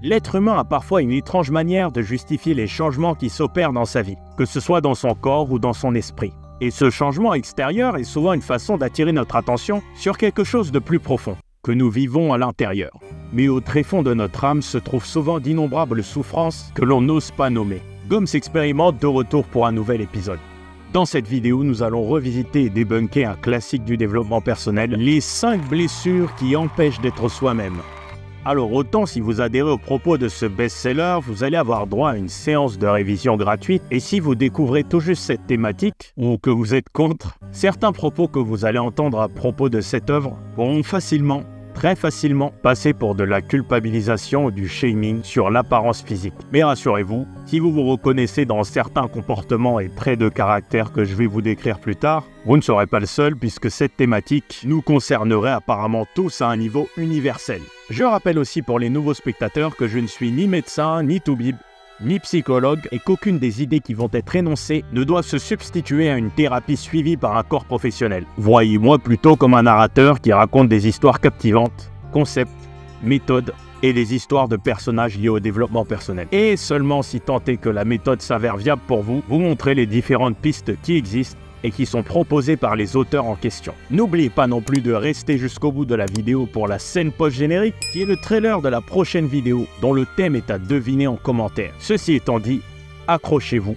L'être humain a parfois une étrange manière de justifier les changements qui s'opèrent dans sa vie, que ce soit dans son corps ou dans son esprit. Et ce changement extérieur est souvent une façon d'attirer notre attention sur quelque chose de plus profond, que nous vivons à l'intérieur. Mais au tréfonds de notre âme se trouvent souvent d'innombrables souffrances que l'on n'ose pas nommer. Goms expérimente de retour pour un nouvel épisode. Dans cette vidéo, nous allons revisiter et débunker un classique du développement personnel, les 5 blessures qui empêchent d'être soi-même. Alors autant si vous adhérez aux propos de ce best-seller, vous allez avoir droit à une séance de révision gratuite, et si vous découvrez tout juste cette thématique, ou que vous êtes contre, certains propos que vous allez entendre à propos de cette œuvre pourront facilement, très facilement, passer pour de la culpabilisation ou du shaming sur l'apparence physique. Mais rassurez-vous, si vous vous reconnaissez dans certains comportements et traits de caractère que je vais vous décrire plus tard, vous ne serez pas le seul puisque cette thématique nous concernerait apparemment tous à un niveau universel. Je rappelle aussi pour les nouveaux spectateurs que je ne suis ni médecin, ni toubib, ni psychologue et qu'aucune des idées qui vont être énoncées ne doivent se substituer à une thérapie suivie par un corps professionnel. Voyez-moi plutôt comme un narrateur qui raconte des histoires captivantes, concepts, méthodes et des histoires de personnages liés au développement personnel. Et seulement si tant est que la méthode s'avère viable pour vous, vous montrer les différentes pistes qui existent et qui sont proposées par les auteurs en question. N'oubliez pas non plus de rester jusqu'au bout de la vidéo pour la scène post-générique, qui est le trailer de la prochaine vidéo, dont le thème est à deviner en commentaire. Ceci étant dit, accrochez-vous,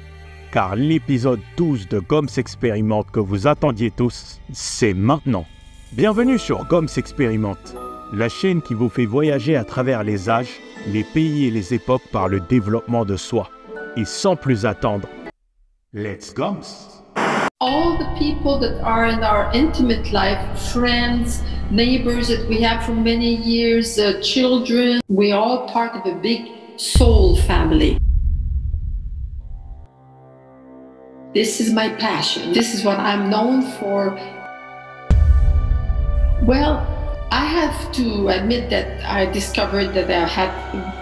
car l'épisode 12 de Goms Expérimente que vous attendiez tous, c'est maintenant. Bienvenue sur Goms Expérimente, la chaîne qui vous fait voyager à travers les âges, les pays et les époques par le développement de soi. Et sans plus attendre, let's Goms! All the people that are in our intimate life, friends, neighbors that we have for many years, children, we're all part of a big soul family. This is my passion. This is what I'm known for. Well, I have to admit that I discovered that I had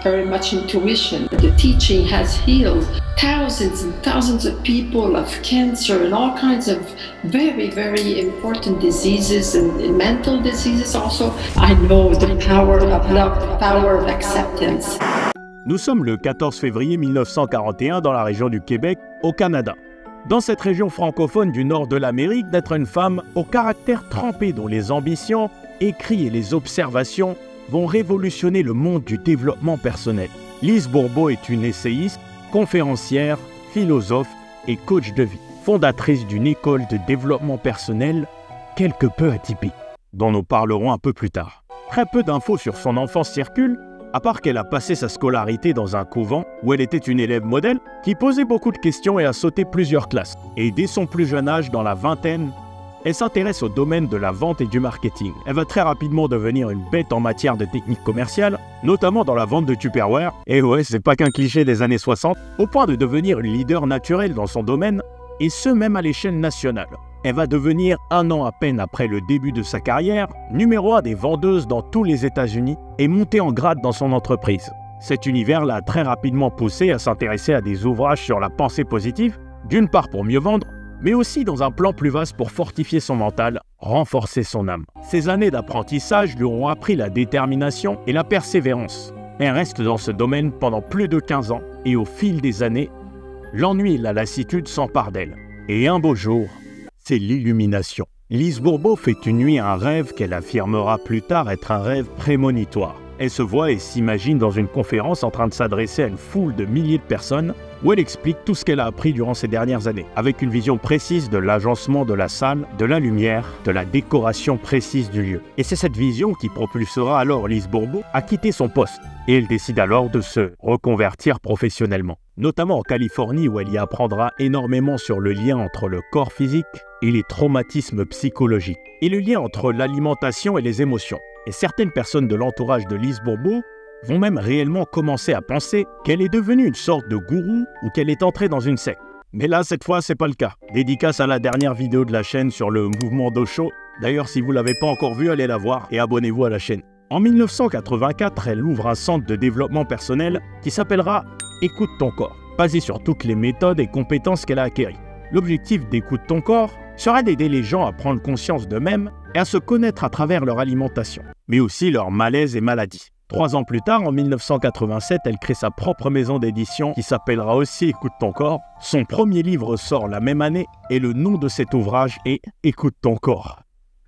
very much intuition. The teaching has healed thousands and thousands of people of cancer and all kinds of very, very important diseases and mental diseases also. I know the power of love, the power of acceptance. Nous sommes le 14 février 1941 dans la région du Québec, au Canada. Dans cette région francophone du nord de l'Amérique, naître une femme au caractère trempé dont les ambitions, écrits et les observations vont révolutionner le monde du développement personnel. Lise Bourbeau est une essayiste, conférencière, philosophe et coach de vie, fondatrice d'une école de développement personnel quelque peu atypique, dont nous parlerons un peu plus tard. Très peu d'infos sur son enfance circulent, à part qu'elle a passé sa scolarité dans un couvent où elle était une élève modèle qui posait beaucoup de questions et a sauté plusieurs classes. Et dès son plus jeune âge, dans la vingtaine, elle s'intéresse au domaine de la vente et du marketing. Elle va très rapidement devenir une bête en matière de techniques commerciales, notamment dans la vente de Tupperware. Et ouais, c'est pas qu'un cliché des années 60, au point de devenir une leader naturelle dans son domaine, et ce même à l'échelle nationale. Elle va devenir, un an à peine après le début de sa carrière, numéro 1 des vendeuses dans tous les États-Unis et monter en grade dans son entreprise. Cet univers l'a très rapidement poussée à s'intéresser à des ouvrages sur la pensée positive, d'une part pour mieux vendre, mais aussi dans un plan plus vaste pour fortifier son mental, renforcer son âme. Ces années d'apprentissage lui ont appris la détermination et la persévérance. Elle reste dans ce domaine pendant plus de 15 ans, et au fil des années, l'ennui et la lassitude s'emparent d'elle. Et un beau jour, c'est l'illumination. Lise Bourbeau fait une nuit un rêve qu'elle affirmera plus tard être un rêve prémonitoire. Elle se voit et s'imagine dans une conférence en train de s'adresser à une foule de milliers de personnes où elle explique tout ce qu'elle a appris durant ces dernières années, avec une vision précise de l'agencement de la salle, de la lumière, de la décoration précise du lieu. Et c'est cette vision qui propulsera alors Lise Bourbeau à quitter son poste. Et elle décide alors de se reconvertir professionnellement, notamment en Californie où elle y apprendra énormément sur le lien entre le corps physique et les traumatismes psychologiques, et le lien entre l'alimentation et les émotions. Et certaines personnes de l'entourage de Lise Bourbeau vont même réellement commencer à penser qu'elle est devenue une sorte de gourou ou qu'elle est entrée dans une secte. Mais là, cette fois, c'est pas le cas. Dédicace à la dernière vidéo de la chaîne sur le mouvement d'Osho. D'ailleurs, si vous l'avez pas encore vue, allez la voir et abonnez-vous à la chaîne. En 1984, elle ouvre un centre de développement personnel qui s'appellera « Écoute ton corps », basé sur toutes les méthodes et compétences qu'elle a acquéries. L'objectif d'Écoute ton corps sera d'aider les gens à prendre conscience d'eux-mêmes et à se connaître à travers leur alimentation, mais aussi leur malaise et maladies. 3 ans plus tard, en 1987, elle crée sa propre maison d'édition qui s'appellera aussi Écoute ton corps. Son premier livre sort la même année et le nom de cet ouvrage est Écoute ton corps.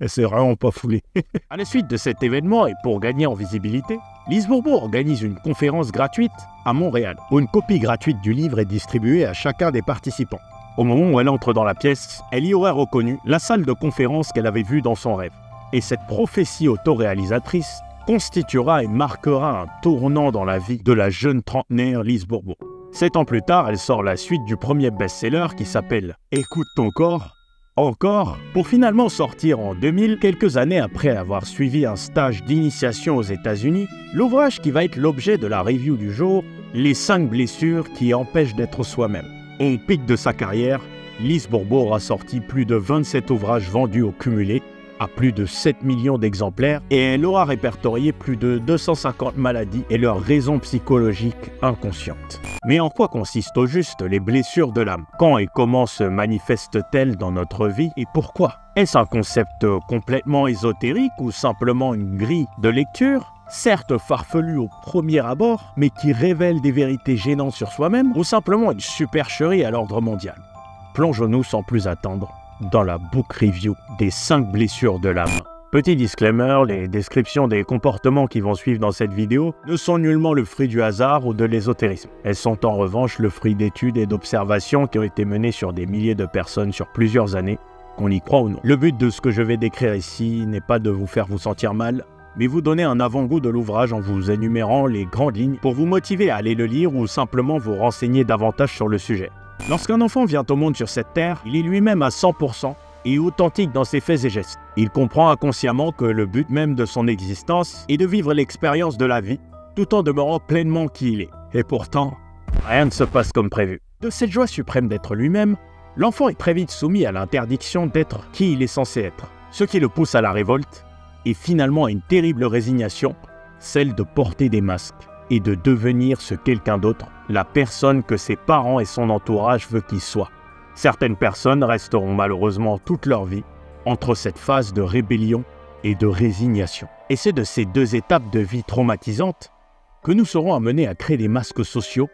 Et c'est vraiment pas foulé. À la suite de cet événement et pour gagner en visibilité, Lise Bourbeau organise une conférence gratuite à Montréal où une copie gratuite du livre est distribuée à chacun des participants. Au moment où elle entre dans la pièce, elle y aurait reconnu la salle de conférence qu'elle avait vue dans son rêve. Et cette prophétie autoréalisatrice constituera et marquera un tournant dans la vie de la jeune trentenaire Lise Bourbeau. 7 ans plus tard, elle sort la suite du premier best-seller qui s'appelle « Écoute ton corps », encore, pour finalement sortir en 2000, quelques années après avoir suivi un stage d'initiation aux États-Unis, l'ouvrage qui va être l'objet de la review du jour, Les 5 blessures qui empêchent d'être soi-même. Au pic de sa carrière, Lise Bourbeau aura sorti plus de 27 ouvrages vendus au cumulé, à plus de 7 millions d'exemplaires, et elle aura répertorié plus de 250 maladies et leurs raisons psychologiques inconscientes. Mais en quoi consistent au juste les blessures de l'âme? Quand et comment se manifestent-elles dans notre vie et pourquoi? Est-ce un concept complètement ésotérique ou simplement une grille de lecture? Certes farfelu au premier abord, mais qui révèle des vérités gênantes sur soi-même, ou simplement une supercherie à l'ordre mondial? Plongeons-nous sans plus attendre dans la book review des 5 blessures de l'âme. Petit disclaimer, les descriptions des comportements qui vont suivre dans cette vidéo ne sont nullement le fruit du hasard ou de l'ésotérisme. Elles sont en revanche le fruit d'études et d'observations qui ont été menées sur des milliers de personnes sur plusieurs années, qu'on y croit ou non. Le but de ce que je vais décrire ici n'est pas de vous faire vous sentir mal, mais vous donner un avant-goût de l'ouvrage en vous énumérant les grandes lignes pour vous motiver à aller le lire ou simplement vous renseigner davantage sur le sujet. Lorsqu'un enfant vient au monde sur cette terre, il est lui-même à 100% et authentique dans ses faits et gestes. Il comprend inconsciemment que le but même de son existence est de vivre l'expérience de la vie, tout en demeurant pleinement qui il est. Et pourtant, rien ne se passe comme prévu. De cette joie suprême d'être lui-même, l'enfant est très vite soumis à l'interdiction d'être qui il est censé être, ce qui le pousse à la révolte et finalement à une terrible résignation, celle de porter des masques et de devenir ce quelqu'un d'autre, la personne que ses parents et son entourage veulent qu'il soit. Certaines personnes resteront malheureusement toute leur vie entre cette phase de rébellion et de résignation. Et c'est de ces 2 étapes de vie traumatisantes que nous serons amenés à créer des masques sociaux,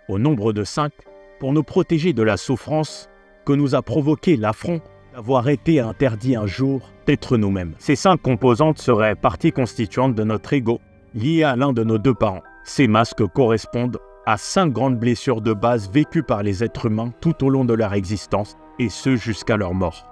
au nombre de 5, pour nous protéger de la souffrance que nous a provoqué l'affront d'avoir été interdit un jour d'être nous-mêmes. Ces 5 composantes seraient partie constituante de notre ego, liées à l'un de nos 2 parents. Ces masques correspondent à 5 grandes blessures de base vécues par les êtres humains tout au long de leur existence, et ce jusqu'à leur mort.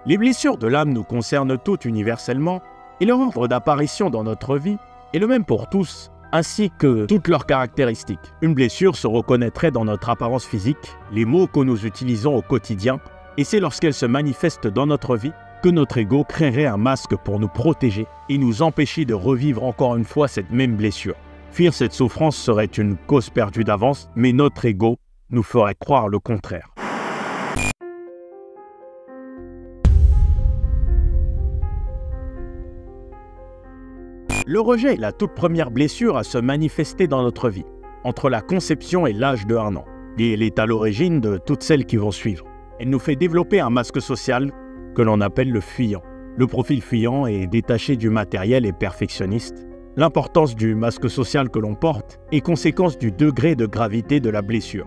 Les blessures de l'âme nous concernent toutes universellement, et leur ordre d'apparition dans notre vie est le même pour tous, ainsi que toutes leurs caractéristiques. Une blessure se reconnaîtrait dans notre apparence physique, les mots que nous utilisons au quotidien, et c'est lorsqu'elle se manifeste dans notre vie que notre ego créerait un masque pour nous protéger et nous empêcher de revivre encore une fois cette même blessure. Fuir cette souffrance serait une cause perdue d'avance, mais notre ego nous ferait croire le contraire. Le rejet est la toute première blessure à se manifester dans notre vie, entre la conception et l'âge de 1 an. Et elle est à l'origine de toutes celles qui vont suivre. Elle nous fait développer un masque social que l'on appelle le fuyant. Le profil fuyant est détaché du matériel et perfectionniste. L'importance du masque social que l'on porte est conséquence du degré de gravité de la blessure.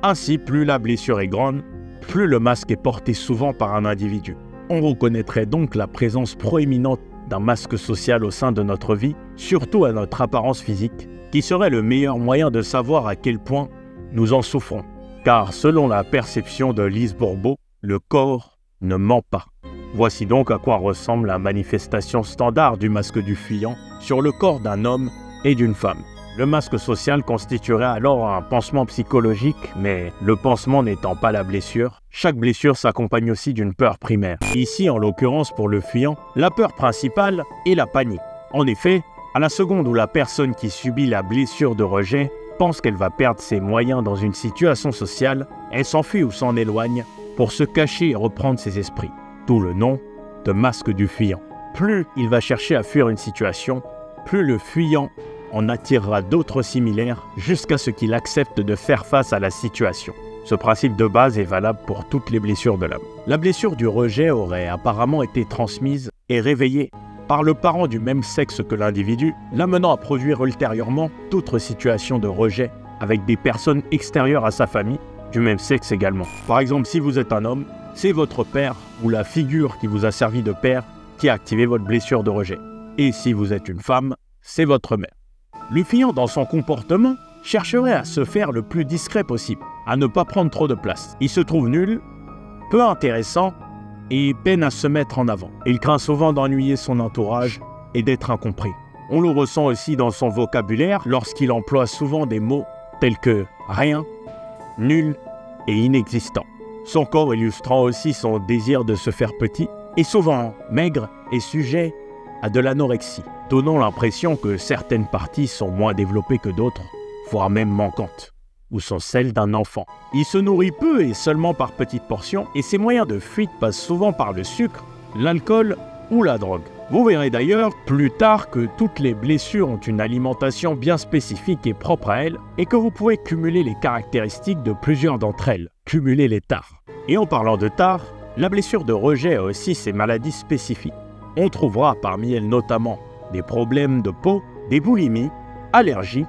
Ainsi, plus la blessure est grande, plus le masque est porté souvent par un individu. On reconnaîtrait donc la présence proéminente d'un masque social au sein de notre vie, surtout à notre apparence physique, qui serait le meilleur moyen de savoir à quel point nous en souffrons. Car selon la perception de Lise Bourbeau, le corps ne ment pas. Voici donc à quoi ressemble la manifestation standard du masque du fuyant sur le corps d'un homme et d'une femme. Le masque social constituerait alors un pansement psychologique, mais le pansement n'étant pas la blessure, chaque blessure s'accompagne aussi d'une peur primaire. Ici, en l'occurrence pour le fuyant, la peur principale est la panique. En effet, à la seconde où la personne qui subit la blessure de rejet pense qu'elle va perdre ses moyens dans une situation sociale, elle s'enfuit ou s'en éloigne pour se cacher et reprendre ses esprits. D'où le nom de masque du fuyant. Plus il va chercher à fuir une situation, plus le fuyant en attirera d'autres similaires jusqu'à ce qu'il accepte de faire face à la situation. Ce principe de base est valable pour toutes les blessures de l'âme. La blessure du rejet aurait apparemment été transmise et réveillée par le parent du même sexe que l'individu, l'amenant à produire ultérieurement d'autres situations de rejet avec des personnes extérieures à sa famille, du même sexe également. Par exemple, si vous êtes un homme, c'est votre père ou la figure qui vous a servi de père qui a activé votre blessure de rejet. Et si vous êtes une femme, c'est votre mère. Le fiant, dans son comportement, chercherait à se faire le plus discret possible, à ne pas prendre trop de place. Il se trouve nul, peu intéressant et peine à se mettre en avant. Il craint souvent d'ennuyer son entourage et d'être incompris. On le ressent aussi dans son vocabulaire lorsqu'il emploie souvent des mots tels que rien, nul et inexistant. Son corps illustrant aussi son désir de se faire petit est souvent maigre et sujet à de l'anorexie, donnant l'impression que certaines parties sont moins développées que d'autres, voire même manquantes, ou sont celles d'un enfant. Il se nourrit peu et seulement par petites portions, et ses moyens de fuite passent souvent par le sucre, l'alcool ou la drogue. Vous verrez d'ailleurs plus tard que toutes les blessures ont une alimentation bien spécifique et propre à elles, et que vous pouvez cumuler les caractéristiques de plusieurs d'entre elles, cumuler les tares. Et en parlant de tares, la blessure de rejet a aussi ses maladies spécifiques. On trouvera parmi elles notamment des problèmes de peau, des boulimies, allergies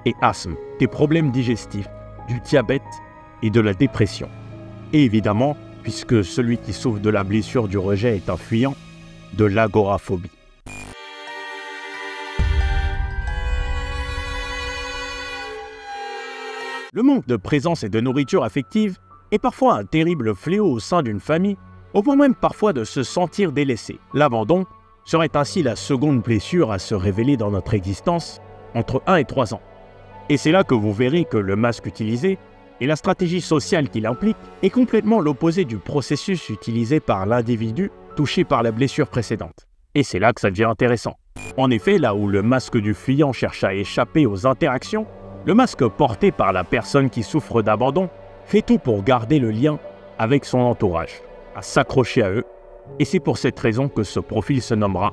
et asthme, des problèmes digestifs, du diabète et de la dépression. Et évidemment, puisque celui qui souffre de la blessure du rejet est un fuyant, de l'agoraphobie. Le manque de présence et de nourriture affective est parfois un terrible fléau au sein d'une famille, au point même parfois de se sentir délaissé. L'abandon serait ainsi la seconde blessure à se révéler dans notre existence entre 1 et 3 ans. Et c'est là que vous verrez que le masque utilisé et la stratégie sociale qu'il implique est complètement l'opposé du processus utilisé par l'individu touché par la blessure précédente. Et c'est là que ça devient intéressant. En effet, là où le masque du fuyant cherche à échapper aux interactions, le masque porté par la personne qui souffre d'abandon fait tout pour garder le lien avec son entourage, à s'accrocher à eux, et c'est pour cette raison que ce profil se nommera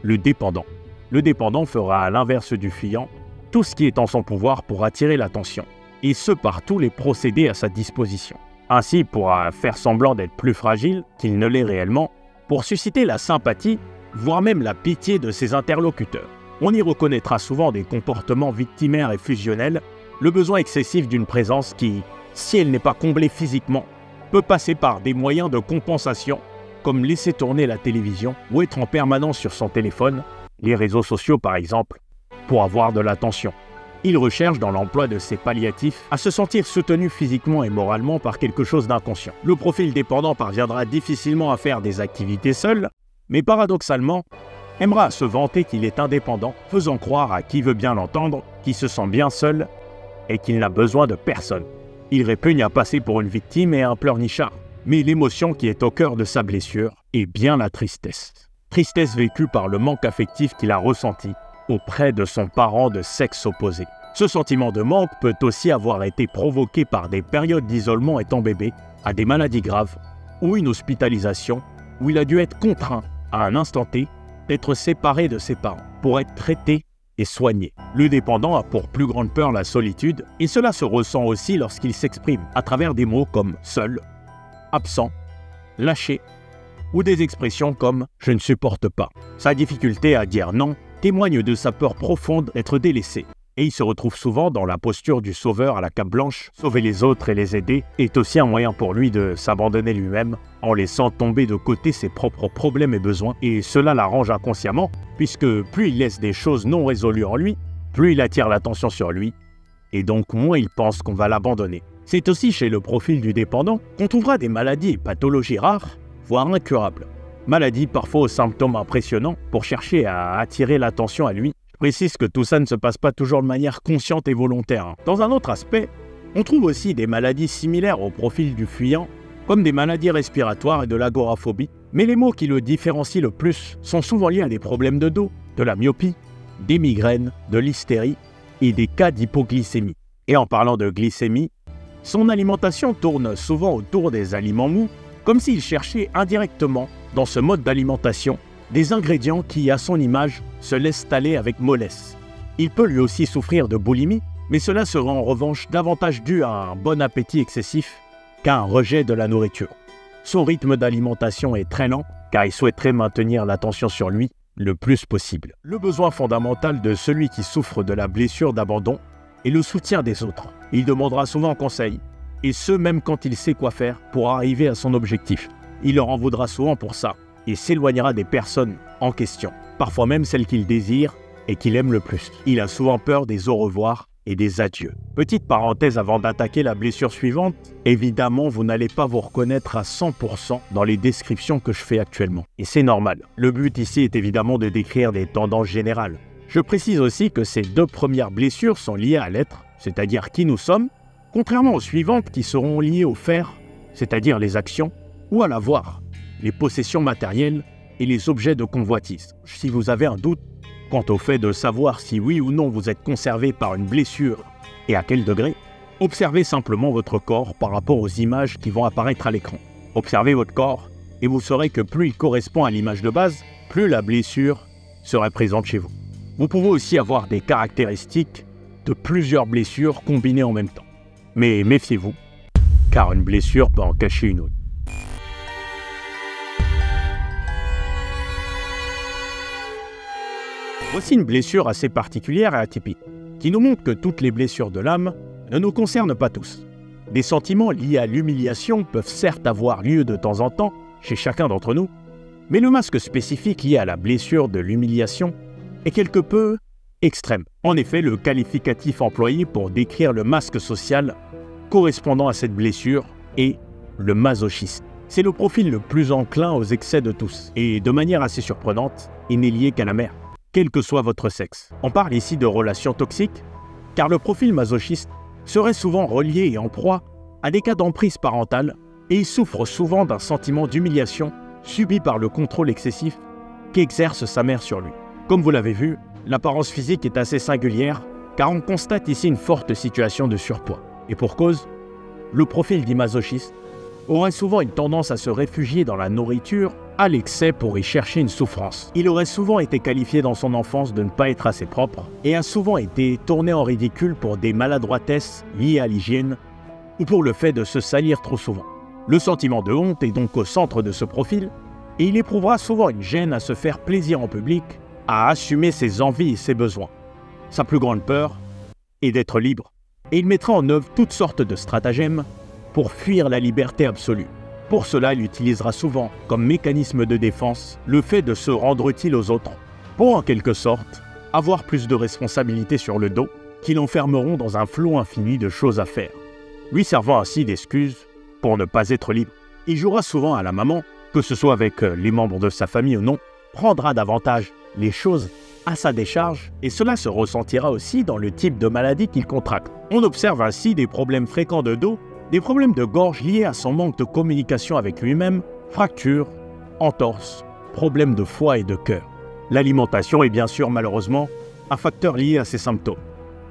le dépendant. Le dépendant fera à l'inverse du fuyant tout ce qui est en son pouvoir pour attirer l'attention, et ce par tous les procédés à sa disposition. Ainsi, il pourra faire semblant d'être plus fragile qu'il ne l'est réellement, pour susciter la sympathie, voire même la pitié de ses interlocuteurs. On y reconnaîtra souvent des comportements victimaires et fusionnels, le besoin excessif d'une présence qui, si elle n'est pas comblée physiquement, peut passer par des moyens de compensation, comme laisser tourner la télévision ou être en permanence sur son téléphone, les réseaux sociaux par exemple, pour avoir de l'attention. Il recherche dans l'emploi de ces palliatifs à se sentir soutenu physiquement et moralement par quelque chose d'inconscient. Le profil dépendant parviendra difficilement à faire des activités seul, mais paradoxalement, aimera se vanter qu'il est indépendant, faisant croire à qui veut bien l'entendre qu'il se sent bien seul et qu'il n'a besoin de personne. Il répugne à passer pour une victime et un pleurnichard. Mais l'émotion qui est au cœur de sa blessure est bien la tristesse. Tristesse vécue par le manque affectif qu'il a ressenti auprès de son parent de sexe opposé. Ce sentiment de manque peut aussi avoir été provoqué par des périodes d'isolement étant bébé, à des maladies graves ou une hospitalisation où il a dû être contraint, à un instant T, d'être séparé de ses parents pour être traité et soigné. Le dépendant a pour plus grande peur la solitude et cela se ressent aussi lorsqu'il s'exprime à travers des mots comme « seul », « absent », « lâché » ou des expressions comme « je ne supporte pas ». Sa difficulté à dire non témoigne de sa peur profonde d'être délaissé. Et il se retrouve souvent dans la posture du sauveur à la cape blanche. Sauver les autres et les aider est aussi un moyen pour lui de s'abandonner lui-même en laissant tomber de côté ses propres problèmes et besoins. Et cela l'arrange inconsciemment, puisque plus il laisse des choses non résolues en lui, plus il attire l'attention sur lui, et donc moins il pense qu'on va l'abandonner. C'est aussi chez le profil du dépendant qu'on trouvera des maladies et pathologies rares, voire incurables. Maladies parfois aux symptômes impressionnants pour chercher à attirer l'attention à lui. Je précise que tout ça ne se passe pas toujours de manière consciente et volontaire. Dans un autre aspect, on trouve aussi des maladies similaires au profil du fuyant, comme des maladies respiratoires et de l'agoraphobie. Mais les mots qui le différencient le plus sont souvent liés à des problèmes de dos, de la myopie, des migraines, de l'hystérie et des cas d'hypoglycémie. Et en parlant de glycémie, son alimentation tourne souvent autour des aliments mous, comme s'il cherchait indirectement, dans ce mode d'alimentation, des ingrédients qui, à son image, se laissent aller avec mollesse. Il peut lui aussi souffrir de boulimie, mais cela sera en revanche davantage dû à un bon appétit excessif qu'à un rejet de la nourriture. Son rythme d'alimentation est très lent, car il souhaiterait maintenir l'attention sur lui le plus possible. Le besoin fondamental de celui qui souffre de la blessure d'abandon est le soutien des autres. Il demandera souvent conseil, et ce même quand il sait quoi faire pour arriver à son objectif. Il leur en voudra souvent pour ça, et s'éloignera des personnes en question, parfois même celles qu'il désire et qu'il aime le plus. Il a souvent peur des au revoir et des adieux. Petite parenthèse avant d'attaquer la blessure suivante, évidemment vous n'allez pas vous reconnaître à 100% dans les descriptions que je fais actuellement. Et c'est normal. Le but ici est évidemment de décrire des tendances générales. Je précise aussi que ces 2 premières blessures sont liées à l'être, c'est-à-dire qui nous sommes, contrairement aux suivantes qui seront liées au faire, c'est-à-dire les actions, ou à l'avoir, les possessions matérielles et les objets de convoitise. Si vous avez un doute quant au fait de savoir si oui ou non vous êtes concerné par une blessure et à quel degré, observez simplement votre corps par rapport aux images qui vont apparaître à l'écran. Observez votre corps et vous saurez que plus il correspond à l'image de base, plus la blessure serait présente chez vous. Vous pouvez aussi avoir des caractéristiques de plusieurs blessures combinées en même temps. Mais méfiez-vous, car une blessure peut en cacher une autre. Voici une blessure assez particulière et atypique, qui nous montre que toutes les blessures de l'âme ne nous concernent pas tous. Des sentiments liés à l'humiliation peuvent certes avoir lieu de temps en temps chez chacun d'entre nous, mais le masque spécifique lié à la blessure de l'humiliation est quelque peu extrême. En effet, le qualificatif employé pour décrire le masque social correspondant à cette blessure est le masochiste. C'est le profil le plus enclin aux excès de tous, et de manière assez surprenante, il n'est lié qu'à la mère, quel que soit votre sexe. On parle ici de relations toxiques, car le profil masochiste serait souvent relié et en proie à des cas d'emprise parentale, et il souffre souvent d'un sentiment d'humiliation subi par le contrôle excessif qu'exerce sa mère sur lui. Comme vous l'avez vu, l'apparence physique est assez singulière, car on constate ici une forte situation de surpoids. Et pour cause, le profil dit masochiste aurait souvent une tendance à se réfugier dans la nourriture à l'excès pour y chercher une souffrance. Il aurait souvent été qualifié dans son enfance de ne pas être assez propre et a souvent été tourné en ridicule pour des maladroitesses liées à l'hygiène ou pour le fait de se salir trop souvent. Le sentiment de honte est donc au centre de ce profil et il éprouvera souvent une gêne à se faire plaisir en public, à assumer ses envies et ses besoins. Sa plus grande peur est d'être libre et il mettra en œuvre toutes sortes de stratagèmes pour fuir la liberté absolue. Pour cela, il utilisera souvent comme mécanisme de défense le fait de se rendre utile aux autres, pour en quelque sorte avoir plus de responsabilités sur le dos qui l'enfermeront dans un flot infini de choses à faire, lui servant ainsi d'excuse pour ne pas être libre. Il jouera souvent à la maman, que ce soit avec les membres de sa famille ou non, prendra davantage les choses à sa décharge et cela se ressentira aussi dans le type de maladie qu'il contracte. On observe ainsi des problèmes fréquents de dos, des problèmes de gorge liés à son manque de communication avec lui-même, fractures, entorses, problèmes de foie et de cœur. L'alimentation est bien sûr malheureusement un facteur lié à ces symptômes,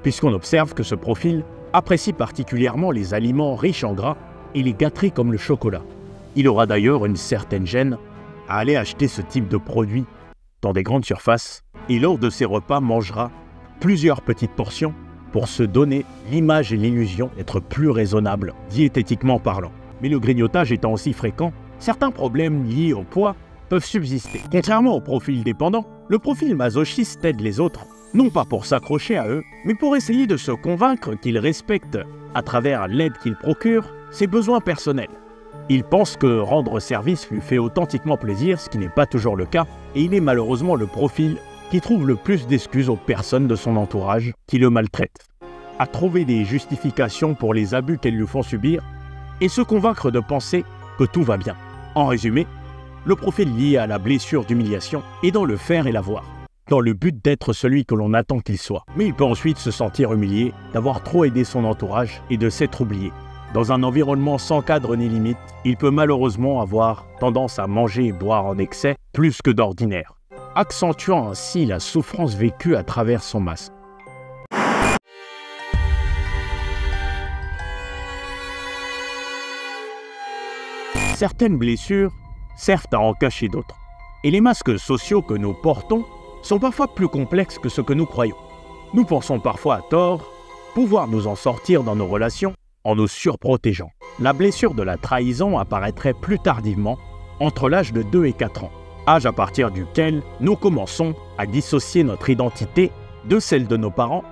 puisqu'on observe que ce profil apprécie particulièrement les aliments riches en gras et les gâteries comme le chocolat. Il aura d'ailleurs une certaine gêne à aller acheter ce type de produits dans des grandes surfaces et lors de ses repas mangera plusieurs petites portions pour se donner l'image et l'illusion d'être plus raisonnable, diététiquement parlant. Mais le grignotage étant aussi fréquent, certains problèmes liés au poids peuvent subsister. Contrairement au profil dépendant, le profil masochiste aide les autres, non pas pour s'accrocher à eux, mais pour essayer de se convaincre qu'ils respectent, à travers l'aide qu'ils procurent, ses besoins personnels. Il pense que rendre service lui fait authentiquement plaisir, ce qui n'est pas toujours le cas, et il est malheureusement le profil qui trouve le plus d'excuses aux personnes de son entourage qui le maltraitent, à trouver des justifications pour les abus qu'elles lui font subir et se convaincre de penser que tout va bien. En résumé, le profil lié à la blessure d'humiliation est dans le faire et l'avoir, dans le but d'être celui que l'on attend qu'il soit. Mais il peut ensuite se sentir humilié d'avoir trop aidé son entourage et de s'être oublié. Dans un environnement sans cadre ni limite, il peut malheureusement avoir tendance à manger et boire en excès plus que d'ordinaire, accentuant ainsi la souffrance vécue à travers son masque. Certaines blessures servent à en cacher d'autres, et les masques sociaux que nous portons sont parfois plus complexes que ce que nous croyons. Nous pensons parfois à tort pouvoir nous en sortir dans nos relations en nous surprotégeant. La blessure de la trahison apparaîtrait plus tardivement, entre l'âge de 2 et 4 ans. âge à partir duquel nous commençons à dissocier notre identité de celle de nos parents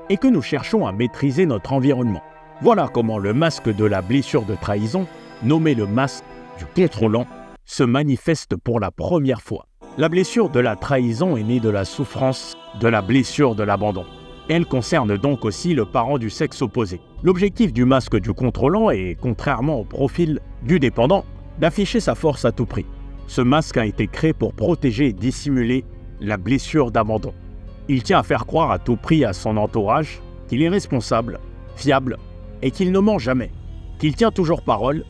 et que nous cherchons à maîtriser notre environnement. Voilà comment le masque de la blessure de trahison, nommé le masque du contrôlant, se manifeste pour la première fois. La blessure de la trahison est née de la souffrance de la blessure de l'abandon. Elle concerne donc aussi le parent du sexe opposé. L'objectif du masque du contrôlant est, contrairement au profil du dépendant, d'afficher sa force à tout prix. Ce masque a été créé pour protéger et dissimuler la blessure d'abandon. Il tient à faire croire à tout prix à son entourage qu'il est responsable, fiable et qu'il ne ment jamais, qu'il tient toujours parole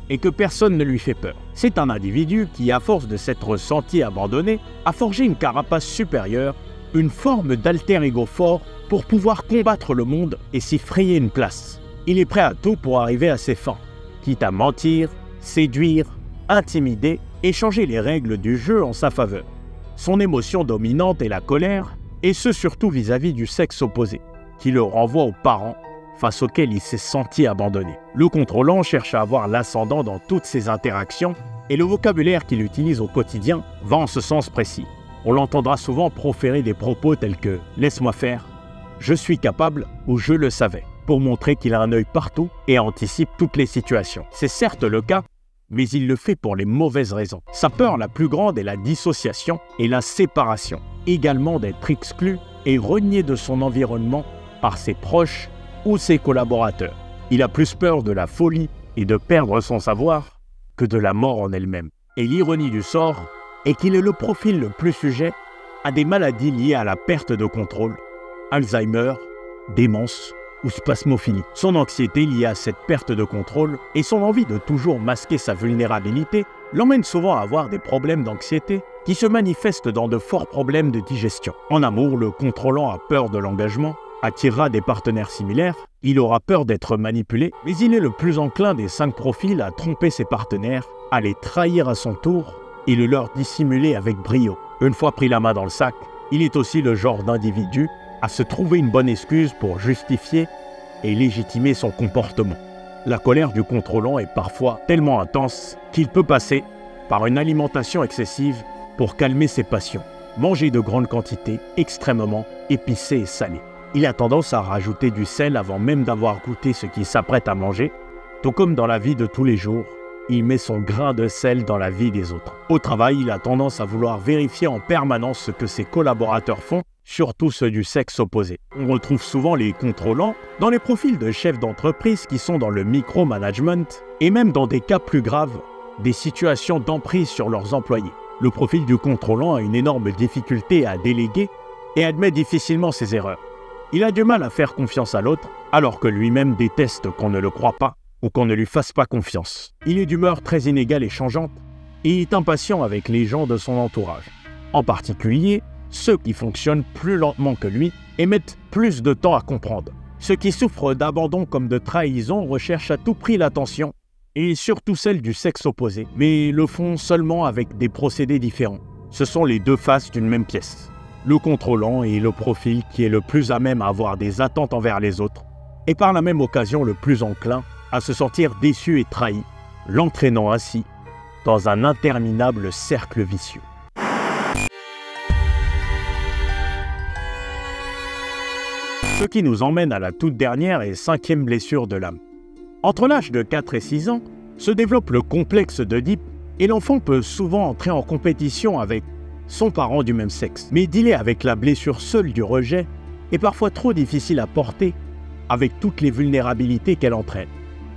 et que personne ne lui fait peur. C'est un individu qui, à force de s'être senti abandonné, a forgé une carapace supérieure, une forme d'alter ego fort pour pouvoir combattre le monde et s'y frayer une place. Il est prêt à tout pour arriver à ses fins, quitte à mentir, séduire, intimider et changer les règles du jeu en sa faveur. Son émotion dominante est la colère, et ce surtout vis-à-vis du sexe opposé, qui le renvoie aux parents face auxquels il s'est senti abandonné. Le contrôlant cherche à avoir l'ascendant dans toutes ses interactions, et le vocabulaire qu'il utilise au quotidien va en ce sens précis. On l'entendra souvent proférer des propos tels que « laisse-moi faire »,« je suis capable » ou « je le savais », pour montrer qu'il a un œil partout et anticipe toutes les situations. C'est certes le cas, mais il le fait pour les mauvaises raisons. Sa peur la plus grande est la dissociation et la séparation, également d'être exclu et renié de son environnement par ses proches ou ses collaborateurs. Il a plus peur de la folie et de perdre son savoir que de la mort en elle-même. Et l'ironie du sort est qu'il est le profil le plus sujet à des maladies liées à la perte de contrôle, Alzheimer, démence ou spasmophilie. Son anxiété liée à cette perte de contrôle et son envie de toujours masquer sa vulnérabilité l'emmène souvent à avoir des problèmes d'anxiété qui se manifestent dans de forts problèmes de digestion. En amour, le contrôlant a peur de l'engagement, attirera des partenaires similaires, il aura peur d'être manipulé, mais il est le plus enclin des 5 profils à tromper ses partenaires, à les trahir à son tour et le leur dissimuler avec brio. Une fois pris la main dans le sac, il est aussi le genre d'individu à se trouver une bonne excuse pour justifier et légitimer son comportement. La colère du contrôlant est parfois tellement intense qu'il peut passer par une alimentation excessive pour calmer ses passions. Manger de grandes quantités, extrêmement épicées et salées. Il a tendance à rajouter du sel avant même d'avoir goûté ce qu'il s'apprête à manger. Tout comme dans la vie de tous les jours, il met son grain de sel dans la vie des autres. Au travail, il a tendance à vouloir vérifier en permanence ce que ses collaborateurs font, surtout ceux du sexe opposé. On retrouve souvent les contrôlants dans les profils de chefs d'entreprise qui sont dans le micromanagement et même dans des cas plus graves, des situations d'emprise sur leurs employés. Le profil du contrôlant a une énorme difficulté à déléguer et admet difficilement ses erreurs. Il a du mal à faire confiance à l'autre, alors que lui-même déteste qu'on ne le croie pas ou qu'on ne lui fasse pas confiance. Il est d'humeur très inégale et changeante, et est impatient avec les gens de son entourage. En particulier, ceux qui fonctionnent plus lentement que lui et mettent plus de temps à comprendre. Ceux qui souffrent d'abandon comme de trahison recherchent à tout prix l'attention, et surtout celle du sexe opposé, mais le font seulement avec des procédés différents. Ce sont les 2 faces d'une même pièce. Le contrôlant est le profil qui est le plus à même à avoir des attentes envers les autres, et par la même occasion le plus enclin à se sentir déçu et trahi, l'entraînant ainsi dans un interminable cercle vicieux. Ce qui nous emmène à la toute dernière et 5e blessure de l'âme. Entre l'âge de 4 et 6 ans, se développe le complexe d'Oedipe et l'enfant peut souvent entrer en compétition avec son parent du même sexe. Mais dealer avec la blessure seule du rejet est parfois trop difficile à porter avec toutes les vulnérabilités qu'elle entraîne.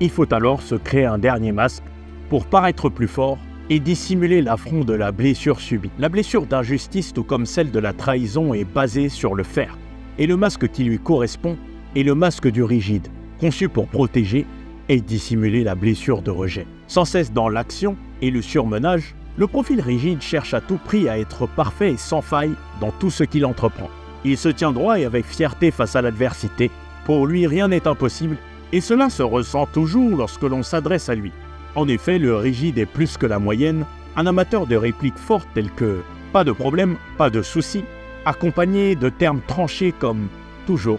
Il faut alors se créer un dernier masque pour paraître plus fort et dissimuler l'affront de la blessure subie. La blessure d'injustice, tout comme celle de la trahison, est basée sur le faire. Et le masque qui lui correspond est le masque du rigide, conçu pour protéger et dissimuler la blessure de rejet. Sans cesse dans l'action et le surmenage, le profil rigide cherche à tout prix à être parfait et sans faille dans tout ce qu'il entreprend. Il se tient droit et avec fierté face à l'adversité. Pour lui, rien n'est impossible, et cela se ressent toujours lorsque l'on s'adresse à lui. En effet, le rigide est plus que la moyenne, un amateur de répliques fortes telles que « pas de problème, pas de souci », accompagné de termes tranchés comme « toujours »,«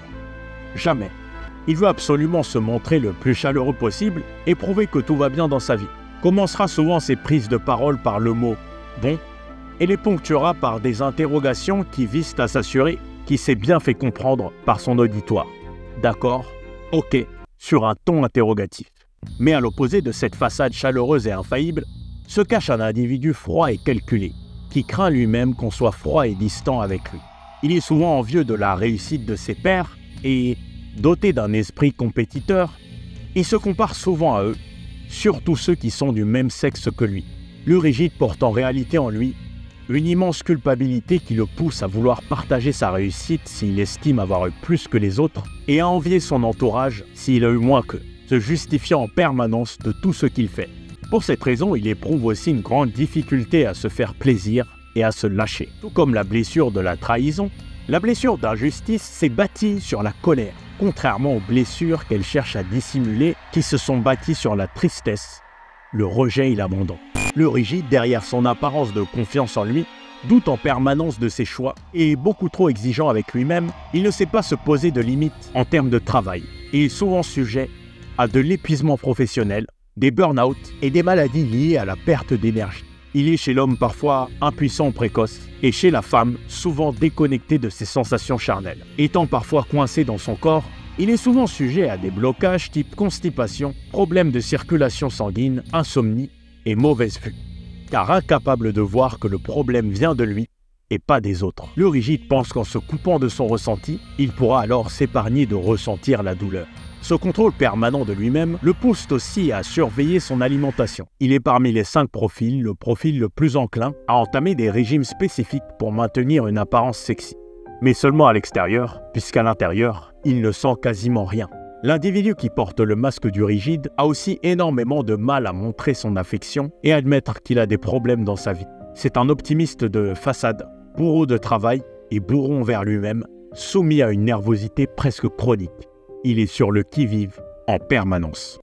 jamais ». Il veut absolument se montrer le plus chaleureux possible et prouver que tout va bien dans sa vie. Commencera souvent ses prises de parole par le mot « bon » et les ponctuera par des interrogations qui visent à s'assurer qu'il s'est bien fait comprendre par son auditoire. D'accord, ok, sur un ton interrogatif. Mais à l'opposé de cette façade chaleureuse et infaillible, se cache un individu froid et calculé, qui craint lui-même qu'on soit froid et distant avec lui. Il est souvent envieux de la réussite de ses pairs et, doté d'un esprit compétiteur, il se compare souvent à eux, surtout ceux qui sont du même sexe que lui. L'Eurygide porte en réalité en lui une immense culpabilité qui le pousse à vouloir partager sa réussite s'il estime avoir eu plus que les autres et à envier son entourage s'il a eu moins qu'eux, se justifiant en permanence de tout ce qu'il fait. Pour cette raison, il éprouve aussi une grande difficulté à se faire plaisir et à se lâcher. Tout comme la blessure de la trahison, la blessure d'injustice s'est bâtie sur la colère, contrairement aux blessures qu'elle cherche à dissimuler qui se sont bâties sur la tristesse, le rejet et l'abandon. L'Eurygide, derrière son apparence de confiance en lui, doute en permanence de ses choix et est beaucoup trop exigeant avec lui-même. Il ne sait pas se poser de limites en termes de travail et est souvent sujet à de l'épuisement professionnel, des burn-out et des maladies liées à la perte d'énergie. Il est chez l'homme parfois impuissant ou précoce et chez la femme souvent déconnecté de ses sensations charnelles. Étant parfois coincé dans son corps, il est souvent sujet à des blocages type constipation, problèmes de circulation sanguine, insomnie et mauvaise vue, car incapable de voir que le problème vient de lui et pas des autres. L'Eurygide pense qu'en se coupant de son ressenti, il pourra alors s'épargner de ressentir la douleur. Ce contrôle permanent de lui-même le pousse aussi à surveiller son alimentation. Il est parmi les 5 profils le profil le plus enclin à entamer des régimes spécifiques pour maintenir une apparence sexy. Mais seulement à l'extérieur, puisqu'à l'intérieur, il ne sent quasiment rien. L'individu qui porte le masque du rigide a aussi énormément de mal à montrer son affection et admettre qu'il a des problèmes dans sa vie. C'est un optimiste de façade, bourreau de travail et bourron envers lui-même, soumis à une nervosité presque chronique. Il est sur le qui-vive en permanence.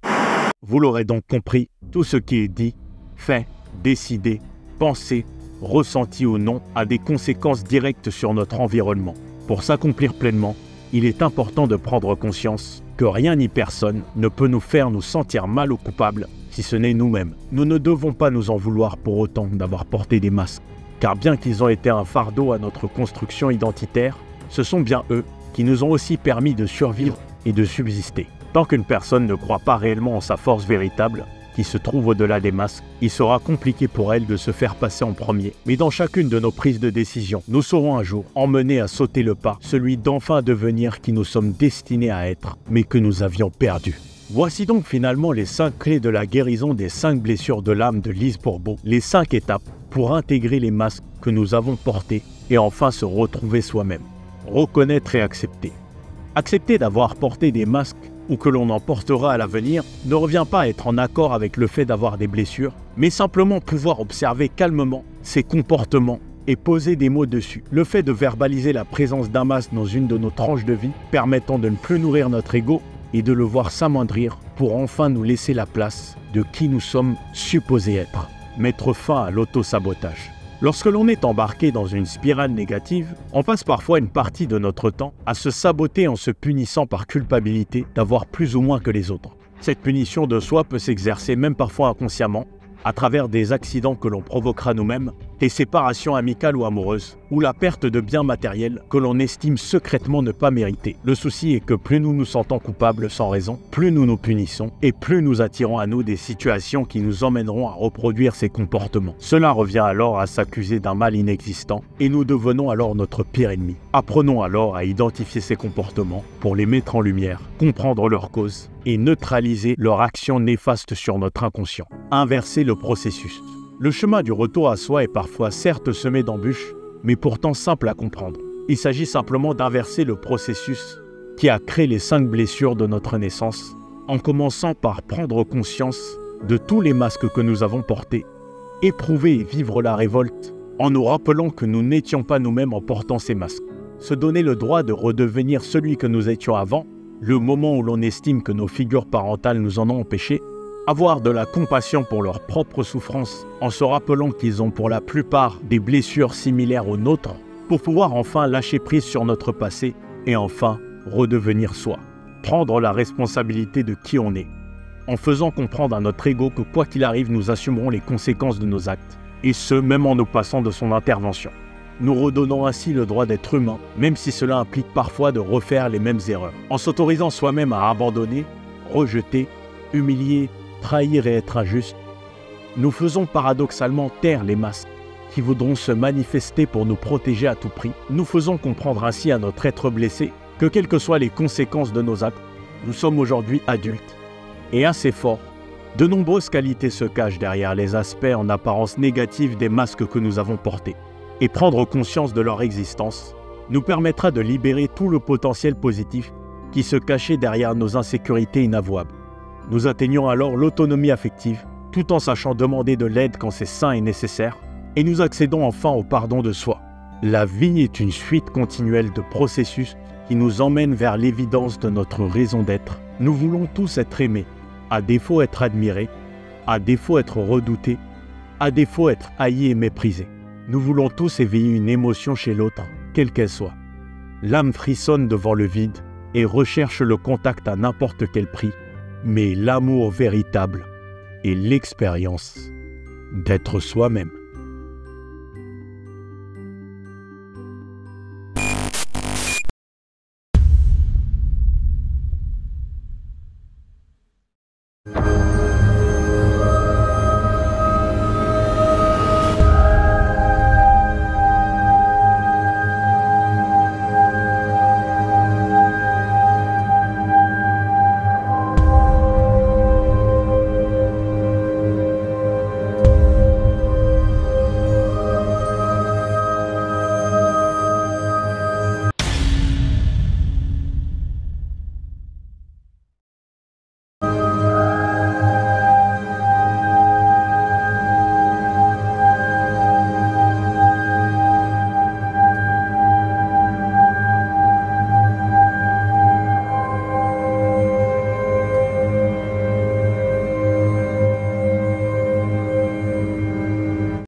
Vous l'aurez donc compris, tout ce qui est dit, fait, décidé, pensé, ressenti ou non a des conséquences directes sur notre environnement. Pour s'accomplir pleinement, il est important de prendre conscience que rien ni personne ne peut nous faire nous sentir mal ou coupables si ce n'est nous-mêmes. Nous ne devons pas nous en vouloir pour autant d'avoir porté des masques, car bien qu'ils ont été un fardeau à notre construction identitaire, ce sont bien eux qui nous ont aussi permis de survivre et de subsister. Tant qu'une personne ne croit pas réellement en sa force véritable, qui se trouve au-delà des masques, il sera compliqué pour elle de se faire passer en premier. Mais dans chacune de nos prises de décision, nous saurons un jour emmener à sauter le pas, celui d'enfin devenir qui nous sommes destinés à être, mais que nous avions perdu. Voici donc finalement les 5 clés de la guérison des 5 blessures de l'âme de Lise Bourbeau, les 5 étapes pour intégrer les masques que nous avons portés et enfin se retrouver soi-même. Reconnaître et accepter. Accepter d'avoir porté des masques ou que l'on en portera à l'avenir ne revient pas à être en accord avec le fait d'avoir des blessures, mais simplement pouvoir observer calmement ces comportements et poser des mots dessus. Le fait de verbaliser la présence d'un masque dans une de nos tranches de vie, permettant de ne plus nourrir notre ego et de le voir s'amoindrir pour enfin nous laisser la place de qui nous sommes supposés être. Mettre fin à l'auto-sabotage. Lorsque l'on est embarqué dans une spirale négative, on passe parfois une partie de notre temps à se saboter en se punissant par culpabilité d'avoir plus ou moins que les autres. Cette punition de soi peut s'exercer même parfois inconsciemment, à travers des accidents que l'on provoquera nous-mêmes, des séparations amicales ou amoureuses, ou la perte de biens matériels que l'on estime secrètement ne pas mériter. Le souci est que plus nous nous sentons coupables sans raison, plus nous nous punissons, et plus nous attirons à nous des situations qui nous emmèneront à reproduire ces comportements. Cela revient alors à s'accuser d'un mal inexistant, et nous devenons alors notre pire ennemi. Apprenons alors à identifier ces comportements pour les mettre en lumière, comprendre leurs causes, et neutraliser leur action néfaste sur notre inconscient. Inverser le processus. Le chemin du retour à soi est parfois certes semé d'embûches, mais pourtant simple à comprendre. Il s'agit simplement d'inverser le processus qui a créé les 5 blessures de notre naissance, en commençant par prendre conscience de tous les masques que nous avons portés, éprouver et vivre la révolte, en nous rappelant que nous n'étions pas nous-mêmes en portant ces masques. Se donner le droit de redevenir celui que nous étions avant, le moment où l'on estime que nos figures parentales nous en ont empêchés, avoir de la compassion pour leurs propres souffrances en se rappelant qu'ils ont pour la plupart des blessures similaires aux nôtres, pour pouvoir enfin lâcher prise sur notre passé et enfin redevenir soi. Prendre la responsabilité de qui on est, en faisant comprendre à notre ego que quoi qu'il arrive, nous assumerons les conséquences de nos actes et ce, même en nous passant de son intervention. Nous redonnons ainsi le droit d'être humain, même si cela implique parfois de refaire les mêmes erreurs. En s'autorisant soi-même à abandonner, rejeter, humilier, trahir et être injuste, nous faisons paradoxalement taire les masques qui voudront se manifester pour nous protéger à tout prix. Nous faisons comprendre ainsi à notre être blessé que quelles que soient les conséquences de nos actes, nous sommes aujourd'hui adultes et assez forts. De nombreuses qualités se cachent derrière les aspects en apparence négatifs des masques que nous avons portés. Et prendre conscience de leur existence nous permettra de libérer tout le potentiel positif qui se cachait derrière nos insécurités inavouables. Nous atteignons alors l'autonomie affective, tout en sachant demander de l'aide quand c'est sain et nécessaire, et nous accédons enfin au pardon de soi. La vie est une suite continuelle de processus qui nous emmènent vers l'évidence de notre raison d'être. Nous voulons tous être aimés, à défaut être admirés, à défaut être redoutés, à défaut être haïs et méprisés. Nous voulons tous éveiller une émotion chez l'autre, quelle qu'elle soit. L'âme frissonne devant le vide et recherche le contact à n'importe quel prix, mais l'amour véritable est l'expérience d'être soi-même.